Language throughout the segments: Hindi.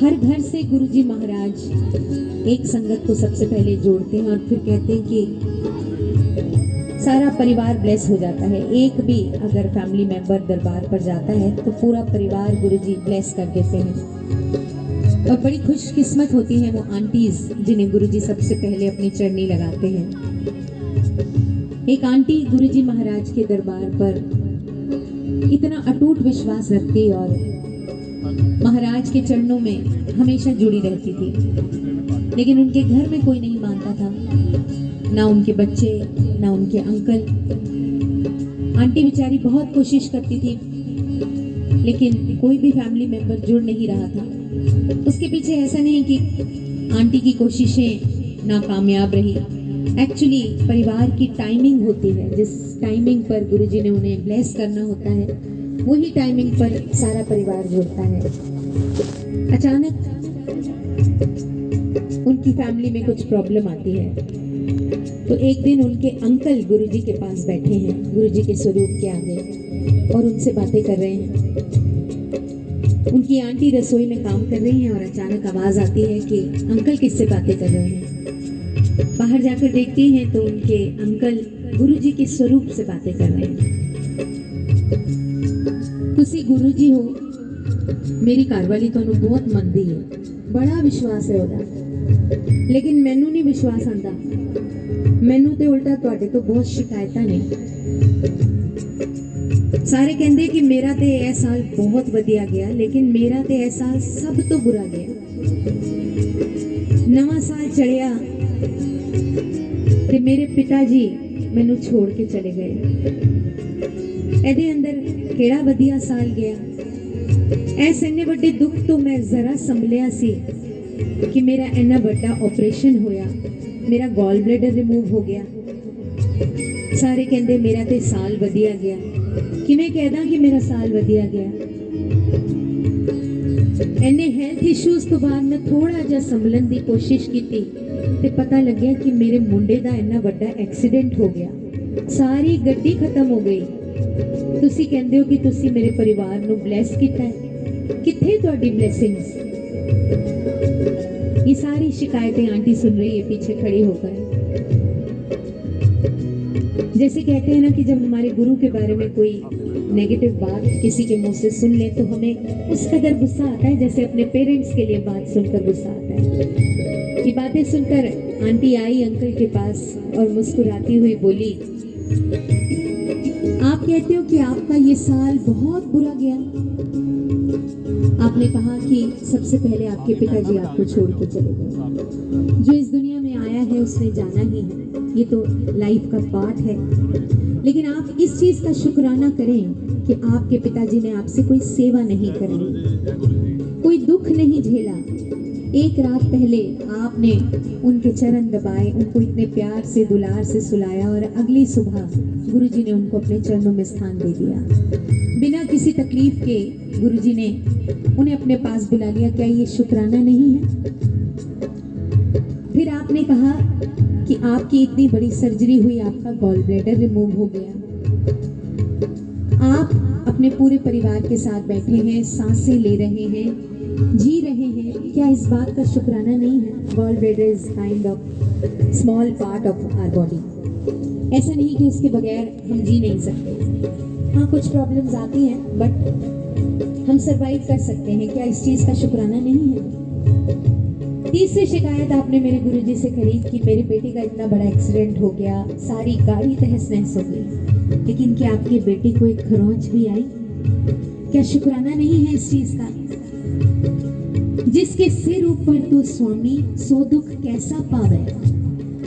हर घर से गुरुजी महाराज एक संगत को सबसे पहले जोड़ते हैं और फिर कहते हैं कि सारा परिवार ब्लेस हो जाता है। एक भी अगर फैमिली मेंबर दरबार पर जाता है तो पूरा परिवार गुरुजी ब्लेस कर देते हैं। और बड़ी खुशकिस्मत होती हैं वो आंटीज जिन्हें गुरुजी सबसे पहले अपनी चरनी लगाते हैं। एक आंटी गुरुजी महाराज के दरबार पर इतना अटूट विश्वास रखती और महाराज के चरणों में हमेशा जुड़ी रहती थी, लेकिन उनके घर में कोई नहीं मानता था, ना उनके बच्चे ना उनके अंकल। आंटी बेचारी बहुत कोशिश करती थी, लेकिन कोई भी फैमिली मेंबर जुड़ नहीं रहा था। उसके पीछे ऐसा नहीं कि आंटी की कोशिशें नाकामयाब रही। एक्चुअली परिवार की टाइमिंग होती है, जिस टाइमिंग पर गुरुजी ने उन्हें ब्लेस करना होता है वही टाइमिंग पर सारा परिवार जुड़ता है। अचानक उनकी फैमिली में कुछ प्रॉब्लम आती है, तो एक दिन उनके अंकल गुरुजी के पास बैठे हैं, गुरुजी के स्वरूप के आगे, और उनसे बातें कर रहे हैं। उनकी आंटी रसोई में काम कर रही हैं और अचानक आवाज आती है कि अंकल किससे बातें कर रहे हैं। बाहर जाकर देखती हैं तो उनके अंकल गुरुजी के स्वरूप से बातें कर रहे हैं। तुसी गुरुजी हो, मेरी कारवाली तुहानू बहुत मनदी है, बड़ा विश्वास है ओदा, लेकिन मैनू नहीं विश्वास आंदा। मैनू ते उल्टा तुहाडे तो बहुत शिकायतां ने। सारे कहंदे कि मेरा ते यह साल बहुत वधिया गया, लेकिन मेरा ते यह साल सब तो बुरा गया। नवा साल चढ़िया ते मेरे पिताजी मैनू छोड़ के चले गए। एदे अंदर केड़ा वधिया साल गया। ऐसे इन्ने बड़े दुख तो मैं जरा संभलिया सी कि मेरा इन्ना बड़ा ऑपरेशन होया, मेरा गॉल ब्लैडर रिमूव हो गया। सारे कहंदे मेरा ते साल वधिया गया। किवें कहदा कि मेरा साल वधिया गया। इन्ने हेल्थ इश्यूज तो बाद मैं थोड़ा जिहा संभलन की कोशिश की ते पता लग्या कि मेरे मुंडे दा इन्ना बड़ा एक्सीडेंट हो गया, सारी गड्डी खत्म हो गई। तुसी कहंदे हो कि तुसी मेरे परिवार नू ब्लेस कीता है, कित्थे तुहाडी ब्लेसिंग्स। ये सारी शिकायतें आंटी सुन रही है पीछे खड़ी होकर। जैसे कहते हैं ना कि जब हमारे गुरु के बारे में कोई नेगेटिव बात किसी के मुंह से सुन ले तो हमें उस कदर गुस्सा आता है, जैसे अपने पेरेंट्स के लिए बात सुनकर गुस्सा आता है। ये बातें सुनकर आंटी आई अंकल के पास और मुस्कुराती हुई बोली, आप कहते हो कि आपका ये साल बहुत बुरा गया। आपने कहा कि सबसे पहले आपके पिताजी आपको छोड़ के चले गए। जो इस दुनिया में आया है उसने जाना ही है, ये तो लाइफ का पार्ट है। लेकिन आप इस चीज का शुक्राना करें कि आपके पिताजी ने आपसे कोई सेवा नहीं करी, कोई दुख नहीं झेला। एक रात पहले आपने उनके चरण दबाए, उनको इतने प्यार से दुलार से सुलाया और अगली सुबह गुरुजी ने उनको अपने चरणों में स्थान दे दिया। बिना किसी तकलीफ के गुरुजी ने उन्हें अपने पास बुला लिया। क्या ये शुक्राना नहीं है? फिर आपने कहा कि आपकी इतनी बड़ी सर्जरी हुई, आपका गॉल ब्लैडर रिमूव हो गया। आप अपने पूरे परिवार के साथ बैठे हैं, सांसें ले रहे हैं, जी रहे हैं। क्या इस बात का शुक्राना नहीं है? Gall bladder is kind of small part of our body. ऐसा नहीं कि उसके बगैर हम जी नहीं सकते। हाँ, कुछ प्रॉब्लम्स आती हैं बट हम सरवाइव कर सकते हैं। क्या इस चीज़ का शुक्राना नहीं है? तीसरी शिकायत आपने मेरे गुरुजी से करी कि मेरी बेटी का इतना बड़ा एक्सीडेंट हो गया, सारी गाड़ी तहस नहस हो गई, लेकिन क्या आपकी बेटी को एक खरोंच भी आई? क्या शुक्राना नहीं है इस चीज़ का? जिसके सिर ऊपर तो स्वामी सो दुख कैसा पावे।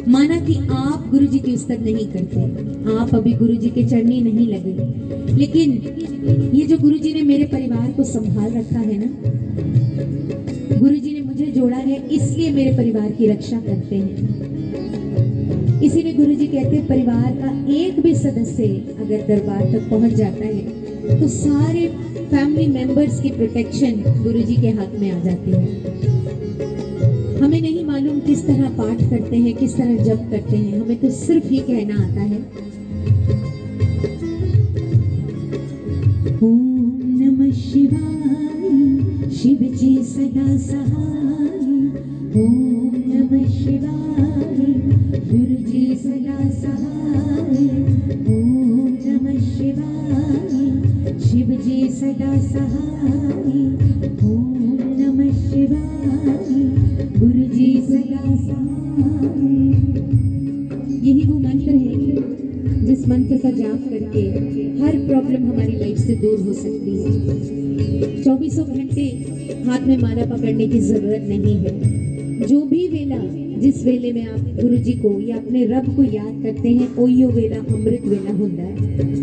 माना कि आप गुरुजी की उस्तत नहीं करते, आप अभी गुरुजी के चरनी नहीं लगे, लेकिन ये जो गुरुजी ने मेरे परिवार को संभाल रखा है ना, गुरुजी ने मुझे जोड़ा है, इसलिए मेरे परिवार की रक्षा करते हैं। इसीलिए गुरुजी कहते हैं परिवार का एक भी सदस्य अगर दरबार तक पहुंच जाता है तो सारे फैमिली मेंबर्स की प्रोटेक्शन गुरुजी के हाथ में आ जाती है। हमें नहीं मालूम किस तरह पाठ करते हैं, किस तरह जप करते हैं, हमें तो सिर्फ ये कहना आता है, ओम नमः शिवाय शिव जी सदा सहाय, ओम नमः शिवाय। गुरु जी सदा सहाय, ओम नमः शिवाय। शिव जी सदा सहाय, ओम नमः शिवाय। गुरु जी सदा सहाय। यही वो मंत्र है जिस मंत्र का जाप करके हर प्रॉब्लम हमारी लाइफ से दूर हो सकती है। 24 घंटे हाथ में माला पकड़ने की जरूरत नहीं है। जो भी वेला, जिस वेले में आप गुरु जी को या अपने रब को याद करते हैं, ओयो वेला अमृत वेला होता है।